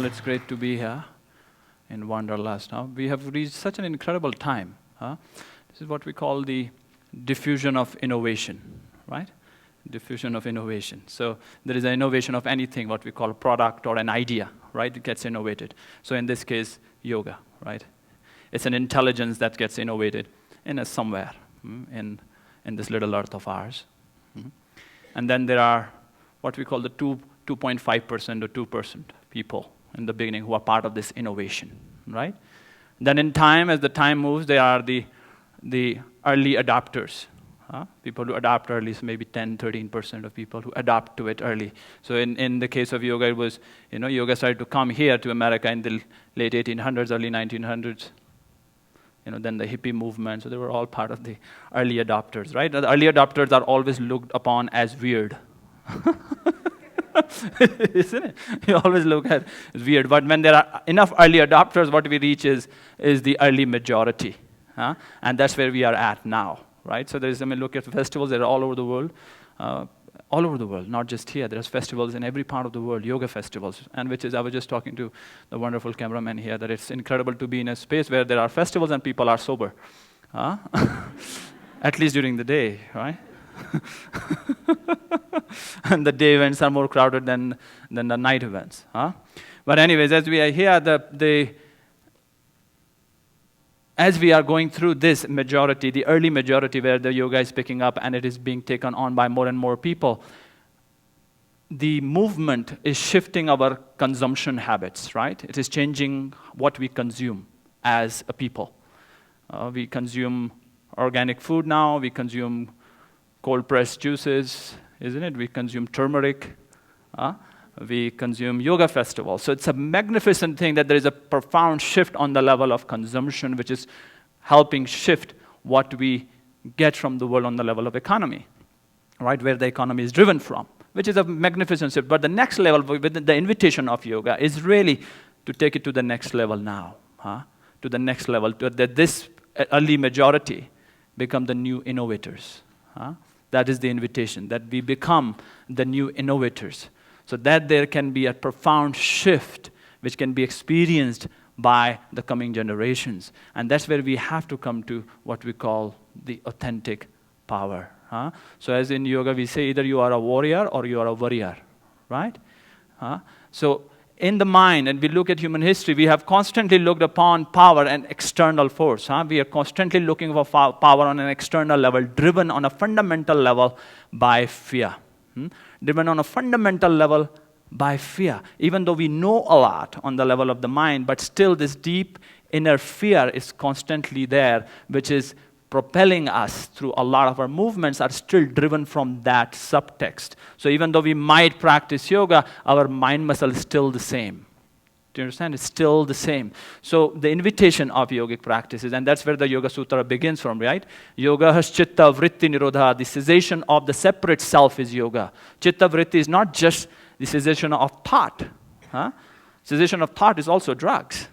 all. It's great to be here in Wanderlust. We have reached such an incredible time. This is what we call the diffusion of innovation, right? Diffusion of innovation. So there is an innovation of anything, what we call a product or an idea, right? It gets innovated. So in this case, yoga, right? It's an intelligence that gets innovated in somewhere in this little earth of ours. And then there are what we call the 2.5% or 2% people in the beginning who are part of this innovation, right? Then in time, as the time moves, they are the early adopters. People who adapt early, so maybe 10, 13% of people who adapt to it early. So in the case of yoga, it was, yoga started to come here to America in the late 1800s, early 1900s. Then the hippie movement, so they were all part of the early adopters, right? The early adopters are always looked upon as weird. Isn't it? You always look at it as weird. But when there are enough early adopters, what we reach is the early majority. And that's where we are at now, right? So look at festivals that are all over the world. All over the world, not just here. There's festivals in every part of the world, yoga festivals. And I was just talking to the wonderful cameraman here, that it's incredible to be in a space where there are festivals and people are sober. At least during the day, right? And the day events are more crowded than the night events. But anyways, as we are here, as we are going through this majority, the early majority where the yoga is picking up and it is being taken on by more and more people, the movement is shifting our consumption habits, right? It is changing what we consume as a people. We consume organic food now, we consume cold-pressed juices, isn't it? We consume turmeric. We consume yoga festivals. So it's a magnificent thing that there is a profound shift on the level of consumption, which is helping shift what we get from the world on the level of economy, right, where the economy is driven from, which is a magnificent shift. But the next level, with the invitation of yoga, is really to take it to the next level now, to the next level, that this early majority become the new innovators. That is the invitation, that we become the new innovators. So that there can be a profound shift which can be experienced by the coming generations. And that's where we have to come to what we call the authentic power. So as in yoga, we say either you are a warrior or you are a warrior, right? So in the mind, and we look at human history, we have constantly looked upon power and external force. We are constantly looking for power on an external level, driven on a fundamental level by fear. Driven on a fundamental level by fear. Even though we know a lot on the level of the mind, but still this deep inner fear is constantly there, which is propelling us through a lot of our movements are still driven from that subtext. So even though we might practice yoga, our mind muscle is still the same. Do you understand? It's still the same. So the invitation of yogic practices, and that's where the Yoga Sutra begins from, right? Yoga has chitta vritti nirodha. The cessation of the separate self is yoga. Chitta vritti is not just the cessation of thought. Cessation of thought is also drugs.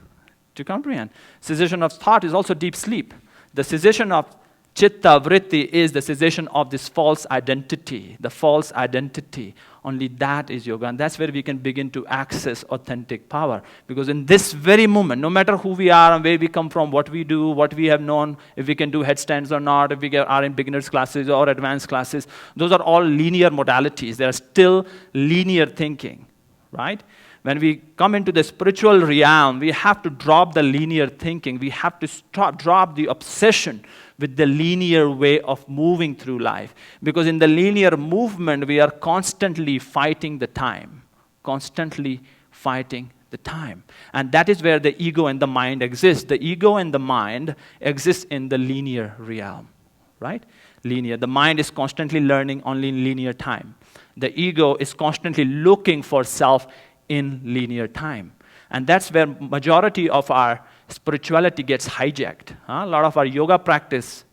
Do you comprehend? Cessation of thought is also deep sleep. The cessation of chitta vritti is the cessation of this false identity. The false identity. Only that is yoga. And that's where we can begin to access authentic power. Because in this very moment, no matter who we are and where we come from, what we do, what we have known, if we can do headstands or not, if we are in beginners classes or advanced classes, those are all linear modalities. They are still linear thinking, right? When we come into the spiritual realm, we have to drop the linear thinking. We have to drop the obsession with the linear way of moving through life. Because in the linear movement, we are constantly fighting the time. Constantly fighting the time. And that is where the ego and the mind exist. The ego and the mind exist in the linear realm, right? Linear. The mind is constantly learning only in linear time. The ego is constantly looking for self in linear time. And that's where majority of our spirituality gets hijacked. A lot of our yoga practice,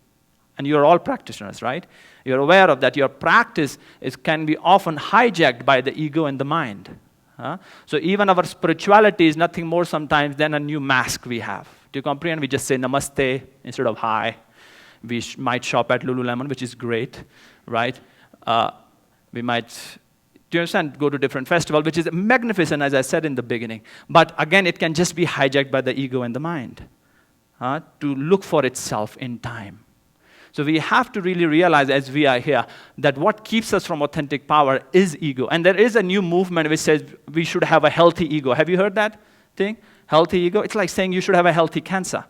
and you're all practitioners, right? You're aware of that. Your practice can be often hijacked by the ego and the mind. So even our spirituality is nothing more sometimes than a new mask we have. Do you comprehend? We just say namaste instead of hi. We might shop at Lululemon, which is great, right? We might Do you understand? Go to different festival, which is magnificent, as I said in the beginning. But again, it can just be hijacked by the ego and the mind to look for itself in time. So we have to really realize as we are here that what keeps us from authentic power is ego. And there is a new movement which says we should have a healthy ego. Have you heard that thing? Healthy ego? It's like saying you should have a healthy cancer.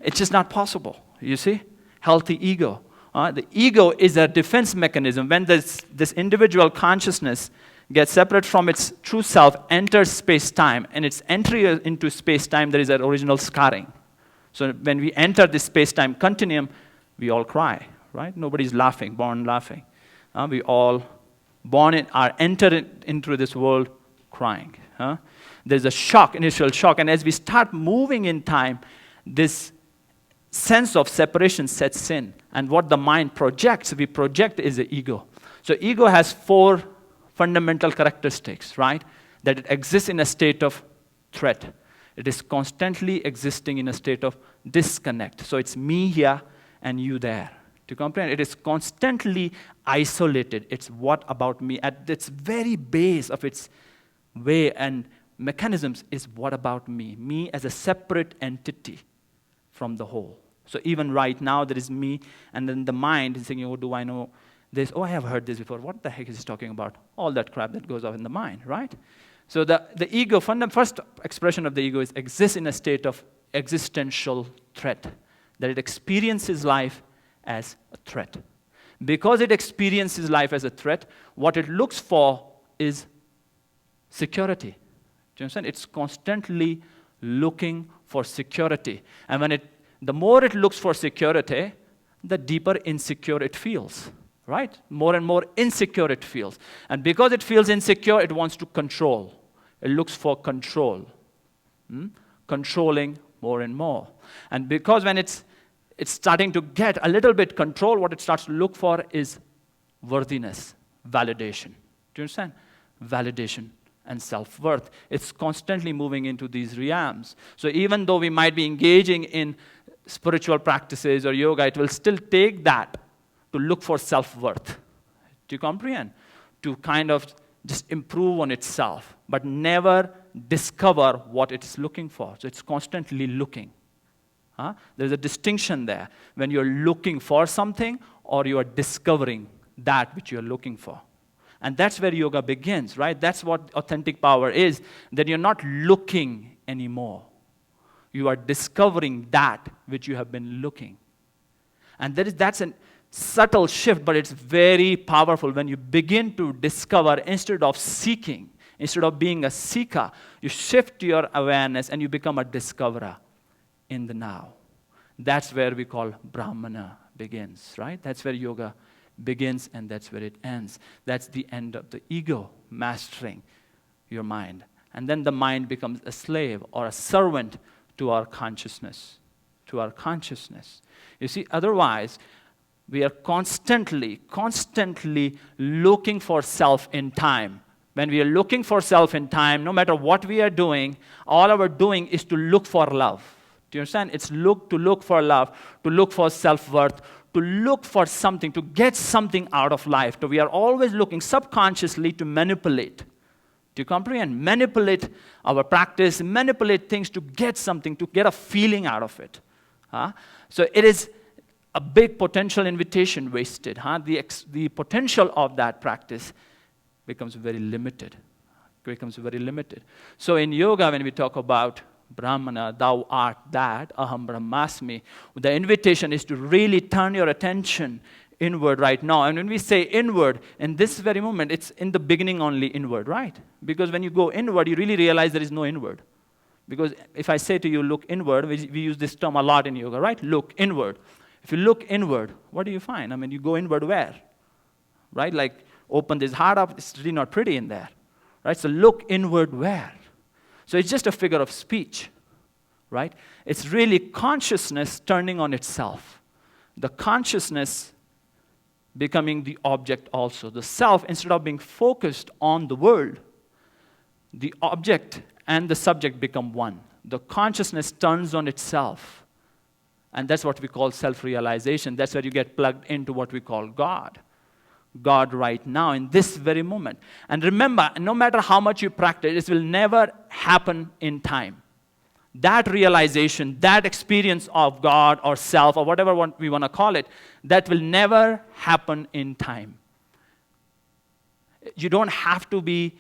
It's just not possible, you see? Healthy ego. The ego is a defense mechanism. When this individual consciousness gets separate from its true self, enters space-time, and its entry into space-time, there is an original scarring. So when we enter this space-time continuum, we all cry, right? Nobody's laughing, born laughing. We all are entered into this world crying. There's a shock, initial shock, and as we start moving in time, this sense of separation sets in. And what the mind projects, we project is the ego. So ego has 4 fundamental characteristics, right? That it exists in a state of threat. It is constantly existing in a state of disconnect. So it's me here and you there. Do you comprehend? It is constantly isolated. It's what about me? At its very base of its way and mechanisms is what about me? Me as a separate entity from the whole. So even right now, there is me, and then the mind is saying, oh, do I know this? Oh, I have heard this before. What the heck is he talking about? All that crap that goes off in the mind, right? So the ego, first expression of the ego is exists in a state of existential threat, that it experiences life as a threat. Because it experiences life as a threat, what it looks for is security. Do you understand? It's constantly looking for security. And the more it looks for security, the deeper insecure it feels, right? More and more insecure it feels. And because it feels insecure, it wants to control. It looks for control, controlling more and more. And because when it's starting to get a little bit control, what it starts to look for is worthiness, validation. Do you understand? Validation and self-worth. It's constantly moving into these realms. So even though we might be engaging in spiritual practices or yoga, it will still take that to look for self-worth. Do you comprehend? To kind of just improve on itself, but never discover what it's looking for. So it's constantly looking. There's a distinction there when you're looking for something or you are discovering that which you're looking for. And that's where yoga begins, right? That's what authentic power is, that you're not looking anymore. You are discovering that which you have been looking. And that's a subtle shift, but it's very powerful when you begin to discover instead of seeking, instead of being a seeker, you shift your awareness and you become a discoverer in the now. That's where we call Brahmana begins, right? That's where yoga begins and that's where it ends. That's the end of the ego mastering your mind. And then the mind becomes a slave or a servant to our consciousness, You see, otherwise, we are constantly looking for self in time. When we are looking for self in time, no matter what we are doing, all our doing is to look for love. Do you understand? It's to look for love, to look for self-worth, to look for something, to get something out of life. So we are always looking subconsciously to manipulate. Do you comprehend? Manipulate our practice, manipulate things to get something, to get a feeling out of it. So it is a big potential invitation wasted. The potential of that practice becomes very limited. So in yoga, when we talk about Brahmana, thou art that, aham brahmasmi, the invitation is to really turn your attention inward right now. And when we say inward, in this very moment, it's in the beginning only inward, right? Because when you go inward, you really realize there is no inward. Because if I say to you, look inward, we use this term a lot in yoga, right? Look inward. If you look inward, what do you find? I mean, you go inward where? Right? Like, open this heart up, it's really not pretty in there. Right? So look inward where? So it's just a figure of speech, right? It's really consciousness turning on itself. The consciousness becoming the object also. The self, instead of being focused on the world, the object and the subject become one. The consciousness turns on itself. And that's what we call self-realization. That's where you get plugged into what we call God. God right now in this very moment. And remember, no matter how much you practice, it will never happen in time. That realization, that experience of God or self or whatever we want to call it, that will never happen in time. You don't have to be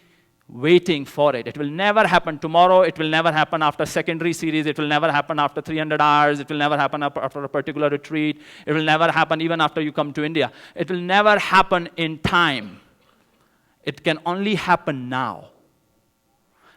waiting for it. It will never happen tomorrow. It will never happen after secondary series. It will never happen after 300 hours. It will never happen after a particular retreat. It will never happen even after you come to India. It will never happen in time. It can only happen now.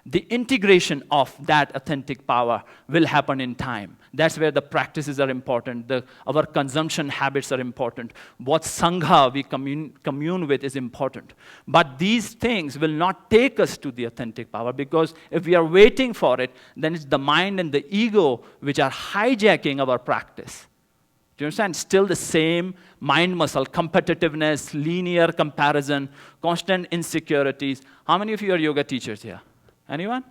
The integration of that authentic power will happen in time. That's where the practices are important. Our consumption habits are important. What sangha we commune with is important. But these things will not take us to the authentic power, because if we are waiting for it, then it's the mind and the ego which are hijacking our practice. Do you understand? Still the same mind muscle, competitiveness, linear comparison, constant insecurities. How many of you are yoga teachers here? Anyone?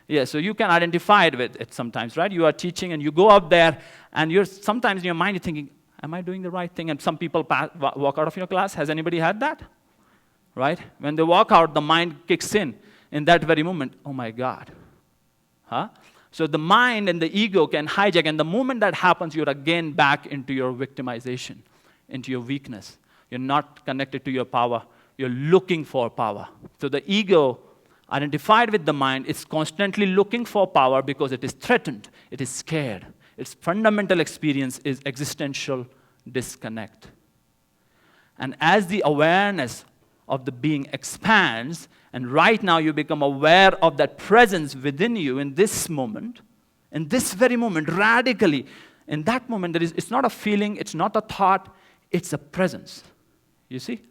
Yeah, so you can identify with it sometimes, right? You are teaching and you go up there and you're sometimes in your mind you're thinking, am I doing the right thing? And some people walk out of your class. Has anybody had that? Right? When they walk out, the mind kicks in that very moment. Oh my God. Huh? So the mind and the ego can hijack, and the moment that happens, you're again back into your victimization, into your weakness. You're not connected to your power. You're looking for power. So the ego, identified with the mind, is constantly looking for power because it is threatened, it is scared. Its fundamental experience is existential disconnect. And as the awareness of the being expands, and right now you become aware of that presence within you in this moment, in this very moment, radically, in that moment, it's not a feeling, it's not a thought, it's a presence. You see?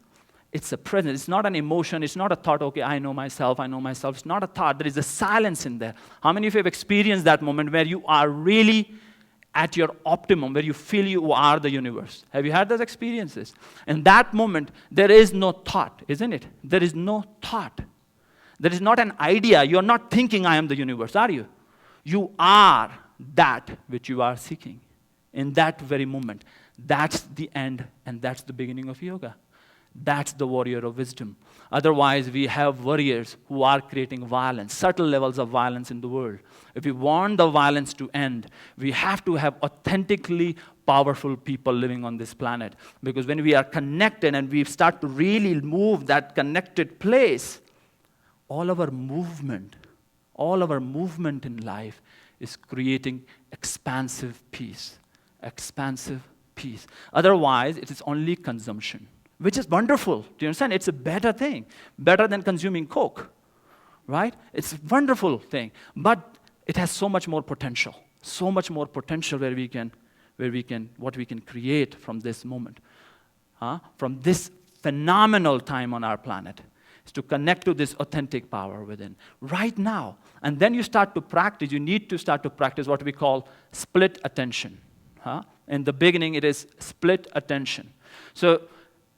It's a presence. It's not an emotion. It's not a thought, okay, I know myself, I know myself. It's not a thought. There is a silence in there. How many of you have experienced that moment where you are really at your optimum, where you feel you are the universe? Have you had those experiences? In that moment, there is no thought, isn't it? There is no thought. There is not an idea. You're not thinking I am the universe, are you? You are that which you are seeking in that very moment. That's the end, and that's the beginning of yoga. That's the warrior of wisdom. Otherwise, we have warriors who are creating violence, subtle levels of violence in the world. If we want the violence to end, we have to have authentically powerful people living on this planet. Because when we are connected and we start to really move that connected place, all our movement in life is creating expansive peace. Expansive peace. Otherwise, it is only consumption, which is wonderful. Do you understand? It's a better thing, better than consuming Coke, right? It's a wonderful thing, but it has so much more potential where we can, what we can create from this moment, from this phenomenal time on our planet, is to connect to this authentic power within right now. And then you start to practice. You need to start to practice what we call split attention. In the beginning, it is split attention. So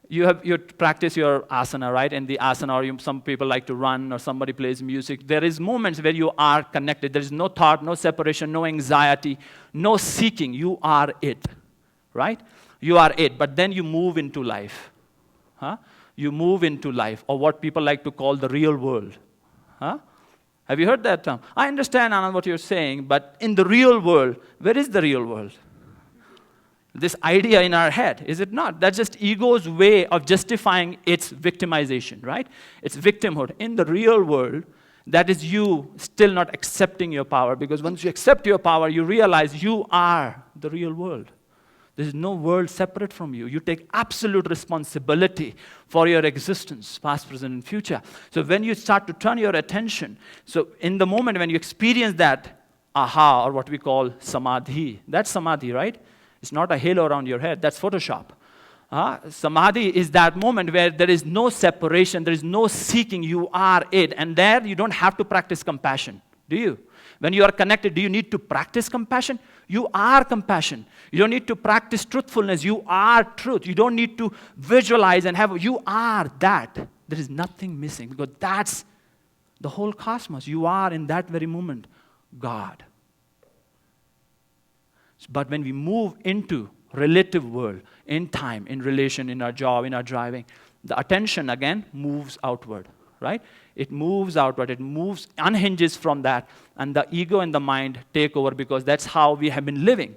you practice your asana, right? In the asana, or some people like to run, or somebody plays music. There is moments where you are connected. There is no thought, no separation, no anxiety, no seeking. You are it, right? You are it. But then you move into life. You move into life, or what people like to call the real world. Have you heard that term? I understand, Anand, what you're saying, but in the real world, where is the real world? This idea in our head, is it not? That's just ego's way of justifying its victimization, right? It's victimhood. In the real world, that is you still not accepting your power, because once you accept your power, you realize you are the real world. There is no world separate from you. You take absolute responsibility for your existence, past, present, and future. So when you start to turn your attention, so in the moment when you experience that aha, or what we call samadhi, that's samadhi, right? It's not a halo around your head. That's Photoshop. Samadhi is that moment where there is no separation, there is no seeking. You are it. And there you don't have to practice compassion, do you? When you are connected, do you need to practice compassion? You are compassion. You don't need to practice truthfulness. You are truth. You don't need to visualize and have. You are that. There is nothing missing, because that's the whole cosmos. You are in that very moment God. But when we move into relative world, in time, in relation, in our job, in our driving, the attention again moves outward, right? It moves outward, it moves, unhinges from that, and the ego and the mind take over because that's how we have been living.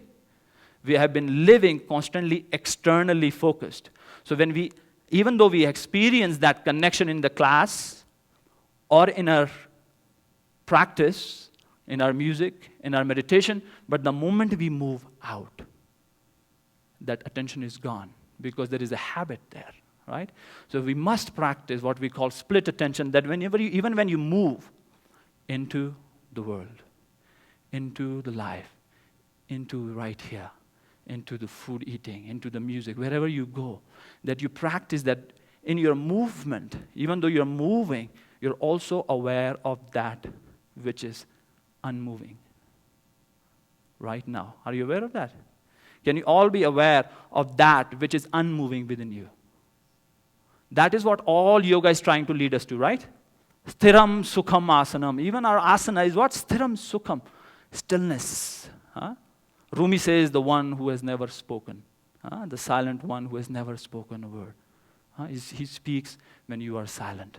We have been living constantly externally focused. So even though we experience that connection in the class or in our practice, in our music, in our meditation, but the moment we move out, that attention is gone because there is a habit there, right? So we must practice what we call split attention, that even when you move into the world, into the life, into right here, into the food eating, into the music, wherever you go, that you practice that in your movement, even though you're moving, you're also aware of that which is unmoving right now. Are you aware of that? Can you all be aware of that which is unmoving within you? That is what all yoga is trying to lead us to, right? Sthiram sukham asanam. Even our asana is what? Sthiram sukham. Stillness. Huh? Rumi says the one who has never spoken. The silent one who has never spoken a word. He speaks when you are silent.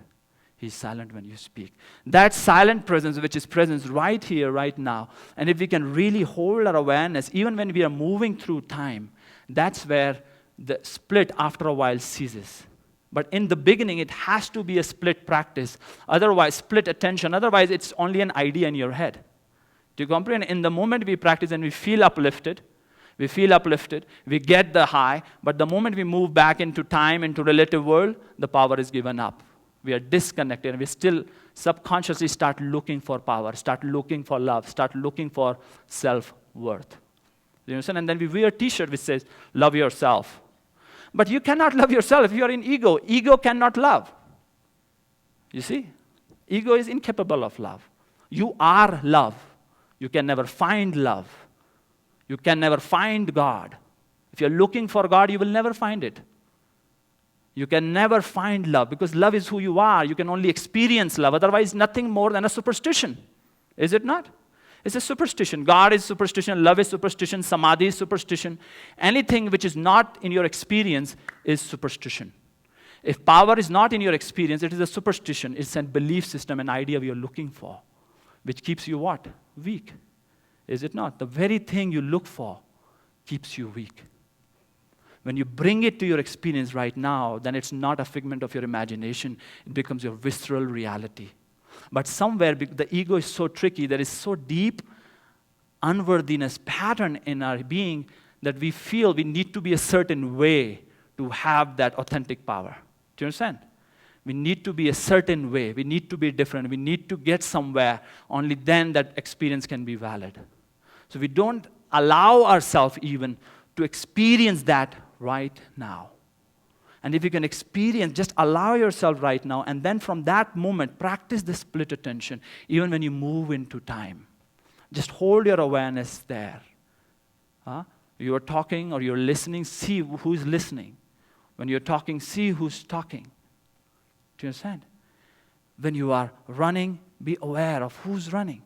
He's silent when you speak. That silent presence, which is presence right here, right now, and if we can really hold our awareness, even when we are moving through time, that's where the split after a while ceases. But in the beginning, it has to be a split practice. Otherwise, split attention. Otherwise, it's only an idea in your head. Do you comprehend? In the moment we practice and we feel uplifted, we get the high, but the moment we move back into time, into relative world, the power is given up. We are disconnected, and we still subconsciously start looking for power, start looking for love, start looking for self-worth. You understand? And then we wear a t-shirt which says, love yourself. But you cannot love yourself if you are in ego. Ego cannot love. You see? Ego is incapable of love. You are love. You can never find love. You can never find God. If you're looking for God, you will never find it. You can never find love because love is who you are. You can only experience love. Otherwise, nothing more than a superstition. Is it not? It's a superstition. God is superstition. Love is superstition. Samadhi is superstition. Anything which is not in your experience is superstition. If power is not in your experience, it is a superstition. It's a belief system, an idea we are looking for, which keeps you what? Weak. Is it not? The very thing you look for keeps you weak. When you bring it to your experience right now, then it's not a figment of your imagination. It becomes your visceral reality. But somewhere, the ego is so tricky, there is so deep unworthiness pattern in our being that we feel we need to be a certain way to have that authentic power. Do you understand? We need to be a certain way. We need to be different. We need to get somewhere. Only then that experience can be valid. So we don't allow ourselves even to experience that right now. And if you can experience, just allow yourself right now, and then from that moment, practice the split attention, even when you move into time. Just hold your awareness there. You're talking or you're listening, see who's listening. When you're talking, see who's talking. Do you understand? When you are running, be aware of who's running.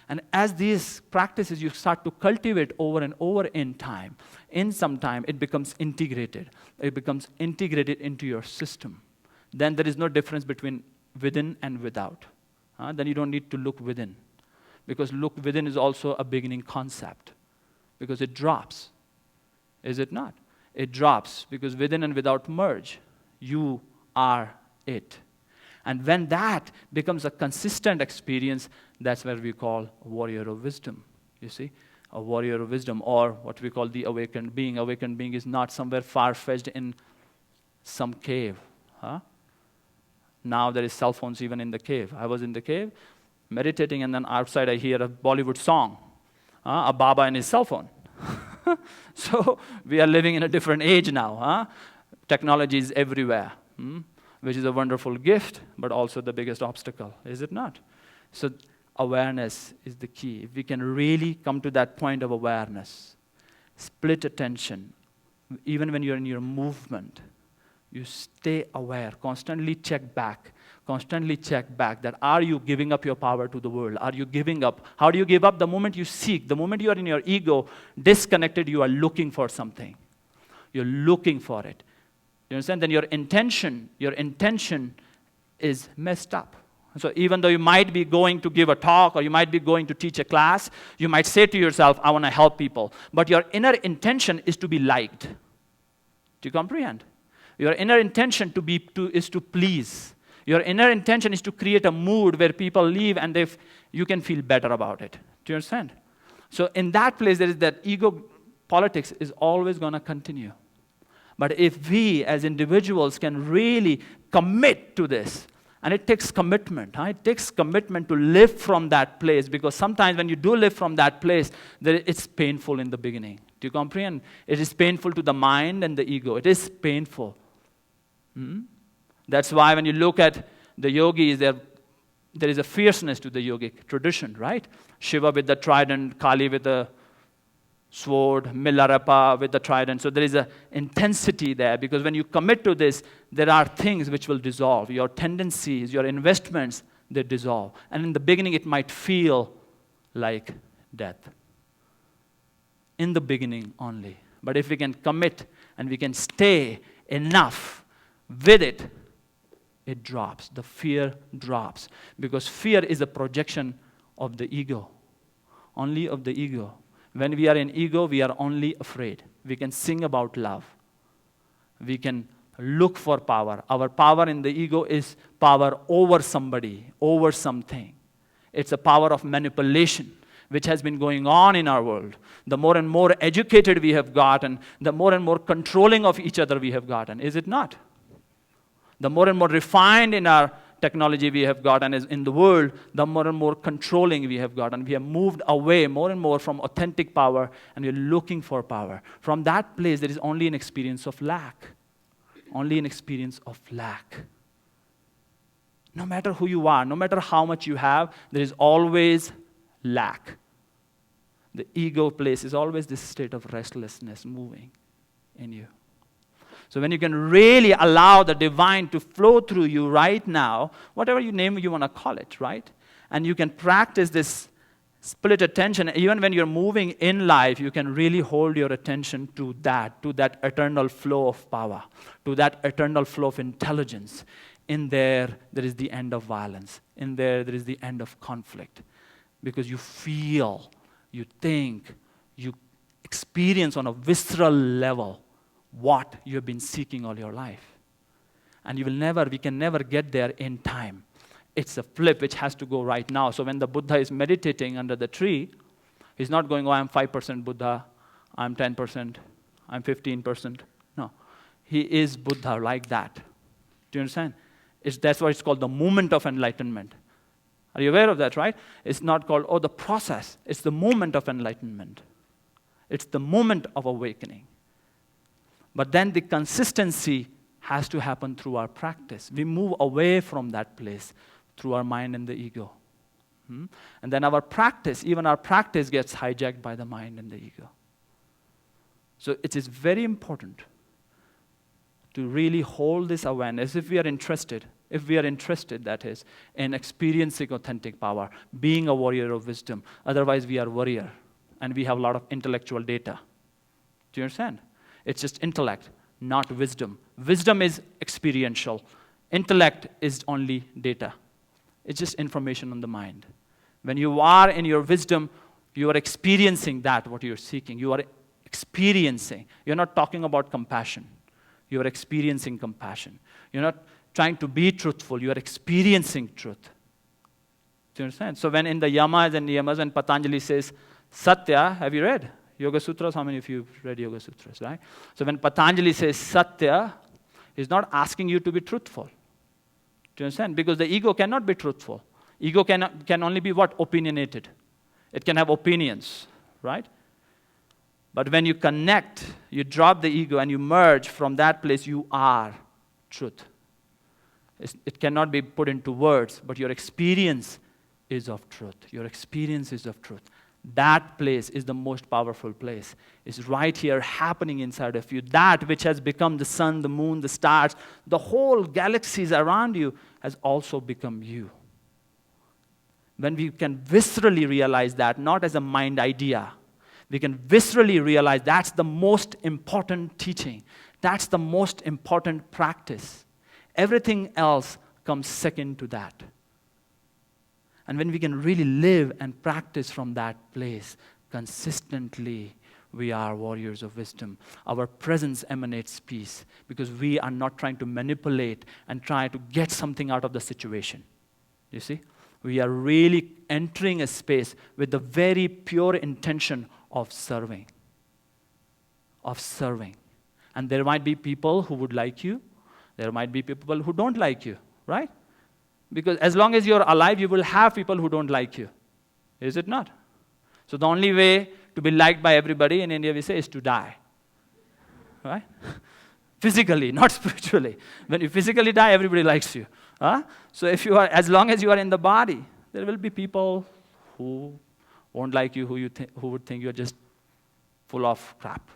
And as these practices you start to cultivate over and over in time, in some time it becomes integrated. It becomes integrated into your system. Then there is no difference between within and without. Then you don't need to look within. Because look within is also a beginning concept. Because it drops. Is it not? It drops because within and without merge. You are it. And when that becomes a consistent experience, that's where we call a warrior of wisdom, you see? A warrior of wisdom, or what we call the awakened being. Awakened being is not somewhere far-fetched in some cave. Now there is cell phones even in the cave. I was in the cave, meditating, and then outside I hear a Bollywood song. A Baba and his cell phone. So we are living in a different age now. Technology is everywhere. Which is a wonderful gift, but also the biggest obstacle, is it not? So awareness is the key. If we can really come to that point of awareness, split attention, even when you're in your movement, you stay aware, constantly check back that are you giving up your power to the world? Are you giving up? How do you give up? The moment you seek, the moment you are in your ego, disconnected, you are looking for something. You're looking for it. You understand? Then your intention is messed up. So even though you might be going to give a talk or you might be going to teach a class, you might say to yourself, I want to help people. But your inner intention is to be liked. Do you comprehend? Your inner intention is to please. Your inner intention is to create a mood where people leave and you can feel better about it. Do you understand? So in that place, there is that ego politics is always going to continue. But if we as individuals can really commit to this, and it takes commitment. It takes commitment to live from that place, because sometimes when you do live from that place, it's painful in the beginning. Do you comprehend? It is painful to the mind and the ego. It is painful. That's why when you look at the yogis, there is a fierceness to the yogic tradition, right? Shiva with the trident, Kali with the sword, Milarepa with the trident. So there is an intensity there, because when you commit to this, there are things which will dissolve. Your tendencies, your investments, they dissolve. And in the beginning, it might feel like death. In the beginning only. But if we can commit and we can stay enough with it, it drops. The fear drops. Because fear is a projection of the ego. Only of the ego. When we are in ego, we are only afraid. We can sing about love. We can look for power. Our power in the ego is power over somebody, over something. It's a power of manipulation, which has been going on in our world. The more and more educated we have gotten, the more and more controlling of each other we have gotten. Is it not? The more and more refined in our technology we have gotten in the world, the more and more controlling we have gotten. We have moved away more and more from authentic power, and we're looking for power. From that place, there is only an experience of lack. Only an experience of lack. No matter who you are, no matter how much you have, there is always lack. The ego place is always this state of restlessness moving in you. So when you can really allow the divine to flow through you right now, whatever name you want to call it, right? And you can practice this split attention. Even when you're moving in life, you can really hold your attention to that eternal flow of power, to that eternal flow of intelligence. In there is the end of violence. In there is the end of conflict. Because you feel, you think, you experience on a visceral level what you have been seeking all your life. And we can never get there in time. It's a flip which has to go right now. So when the Buddha is meditating under the tree, he's not going, I'm 5% Buddha, I'm 10%, I'm 15%. No. He is Buddha like that. Do you understand? That's why it's called the moment of enlightenment. Are you aware of that, right? It's not called, the process. It's the moment of enlightenment. It's the moment of awakening. But then the consistency has to happen through our practice. We move away from that place through our mind and the ego. And then our practice gets hijacked by the mind and the ego. So it is very important to really hold this awareness if we are interested, that is, in experiencing authentic power, being a warrior of wisdom. Otherwise, we are warrior, and we have a lot of intellectual data. Do you understand? It's just intellect, not wisdom. Wisdom is experiential. Intellect is only data. It's just information on the mind. When you are in your wisdom, you are experiencing what you're seeking. You are experiencing. You're not talking about compassion. You are experiencing compassion. You're not trying to be truthful. You are experiencing truth. Do you understand? So when in the Yamas and Niyamas, when Patanjali says, Satya, have you read Yoga Sutras? How many of you have read Yoga Sutras, right? So when Patanjali says Satya, he's not asking you to be truthful. Do you understand? Because the ego cannot be truthful. Ego can only be what? Opinionated. It can have opinions, right? But when you connect, you drop the ego and you merge from that place, you are truth. It cannot be put into words, but your experience is of truth. Your experience is of truth. That place is the most powerful place. It's right here happening inside of you. That which has become the sun, the moon, the stars, the whole galaxies around you has also become you. When we can viscerally realize that, not as a mind idea, we can viscerally realize that's the most important teaching. That's the most important practice. Everything else comes second to that. And when we can really live and practice from that place consistently, we are warriors of wisdom. Our presence emanates peace because we are not trying to manipulate and try to get something out of the situation. You see? We are really entering a space with the very pure intention of serving. Of serving. And there might be people who would like you. There might be people who don't like you, right? Because as long as you're alive, you will have people who don't like you. Is it not? So the only way to be liked by everybody in India, we say, is to die. Right? Physically, not spiritually. When you physically die, everybody likes you. So as long as you are in the body, there will be people who won't like you, who would think you're just full of crap,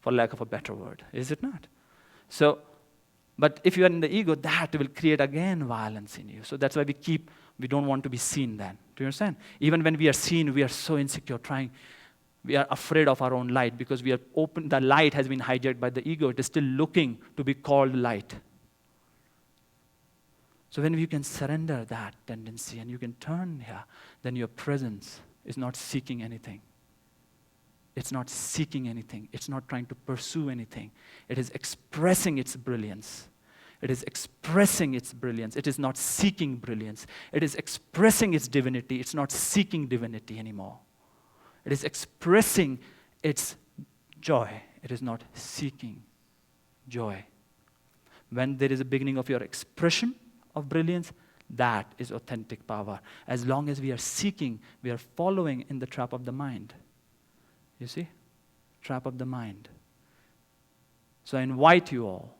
for lack of a better word. Is it not? But if you are in the ego, that will create again violence in you. So that's why we don't want to be seen then. Do you understand? Even when we are seen, we are so insecure, we are afraid of our own light because we are open. The light has been hijacked by the ego. It is still looking to be called light. So when you can surrender that tendency and you can turn here, then your presence is not seeking anything. It's not seeking anything. It's not trying to pursue anything. It is expressing its brilliance. It is expressing its brilliance. It is not seeking brilliance. It is expressing its divinity. It's not seeking divinity anymore. It is expressing its joy. It is not seeking joy. When there is a beginning of your expression of brilliance, that is authentic power. As long as we are seeking, we are following in the trap of the mind. You see? Trap of the mind. So I invite you all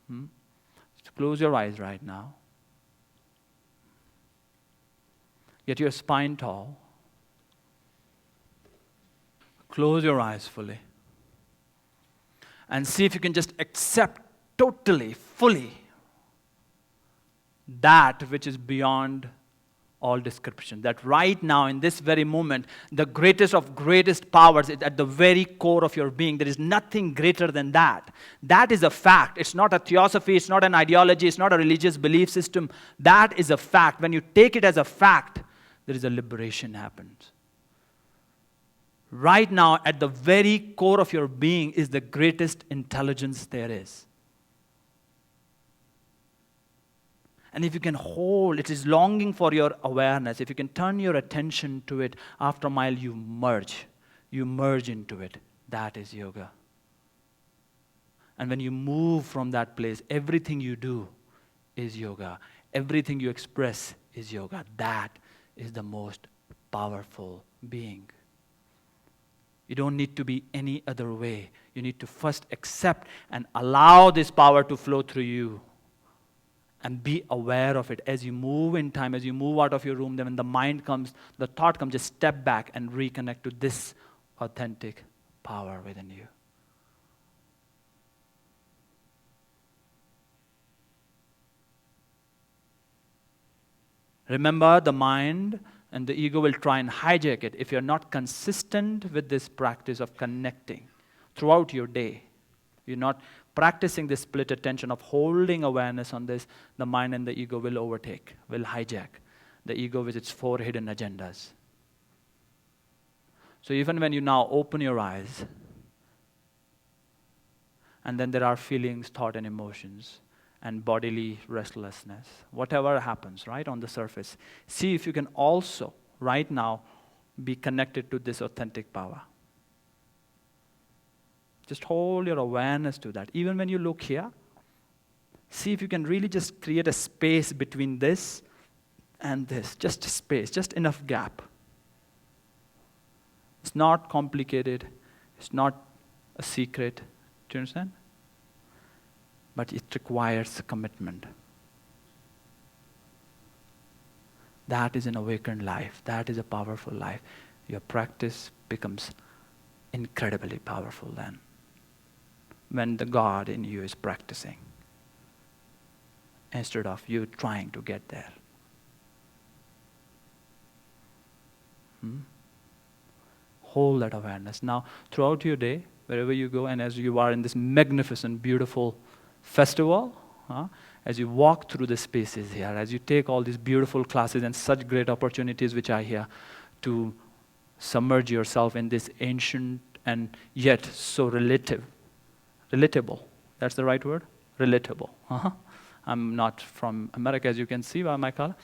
to close your eyes right now. Get your spine tall. Close your eyes fully. And see if you can just accept totally, fully, that which is beyond all description. That right now, in this very moment, the greatest of greatest powers is at the very core of your being. There is nothing greater than that. That is a fact. It's not a theosophy. It's not an ideology. It's not a religious belief system. That is a fact. When you take it as a fact, there is a liberation happens. Right now, at the very core of your being is the greatest intelligence there is. And if you can hold, it is longing for your awareness. If you can turn your attention to it, after a mile you merge. You merge into it. That is yoga. And when you move from that place, everything you do is yoga. Everything you express is yoga. That is the most powerful being. You don't need to be any other way. You need to first accept and allow this power to flow through you. And be aware of it as you move in time, as you move out of your room. Then when the mind comes, the thought comes, just step back and reconnect to this authentic power within you. Remember, the mind and the ego will try and hijack it if you're not consistent with this practice of connecting throughout your day. You're not practicing this split attention of holding awareness on this, the mind and the ego will overtake, will hijack. The ego with its 4 hidden agendas. So even when you now open your eyes, and then there are feelings, thought, and emotions, and bodily restlessness, whatever happens, right, on the surface, see if you can also, right now, be connected to this authentic power. Just hold your awareness to that. Even when you look here, see if you can really just create a space between this and this. Just a space, just enough gap. It's not complicated. It's not a secret. Do you understand? But it requires commitment. That is an awakened life. That is a powerful life. Your practice becomes incredibly powerful then. When the God in you is practicing, instead of you trying to get there. Hold that awareness. Now, throughout your day, wherever you go, and as you are in this magnificent, beautiful festival, as you walk through the spaces here, as you take all these beautiful classes and such great opportunities which are here, to submerge yourself in this ancient and yet so relatable. That's the right word? Relatable. I'm not from America, as you can see by my color.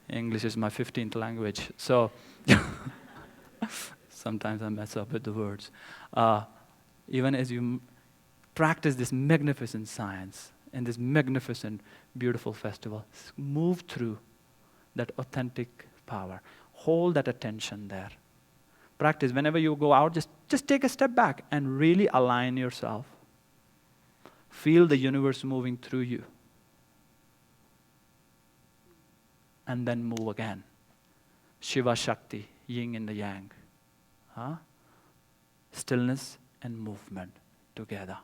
English is my 15th language, so sometimes I mess up with the words. Even as you practice this magnificent science and this magnificent, beautiful festival, move through that authentic power. Hold that attention there. Practice. Whenever you go out, just take a step back and really align yourself. Feel the universe moving through you. And then move again. Shiva Shakti, yin and the yang. Stillness and movement together.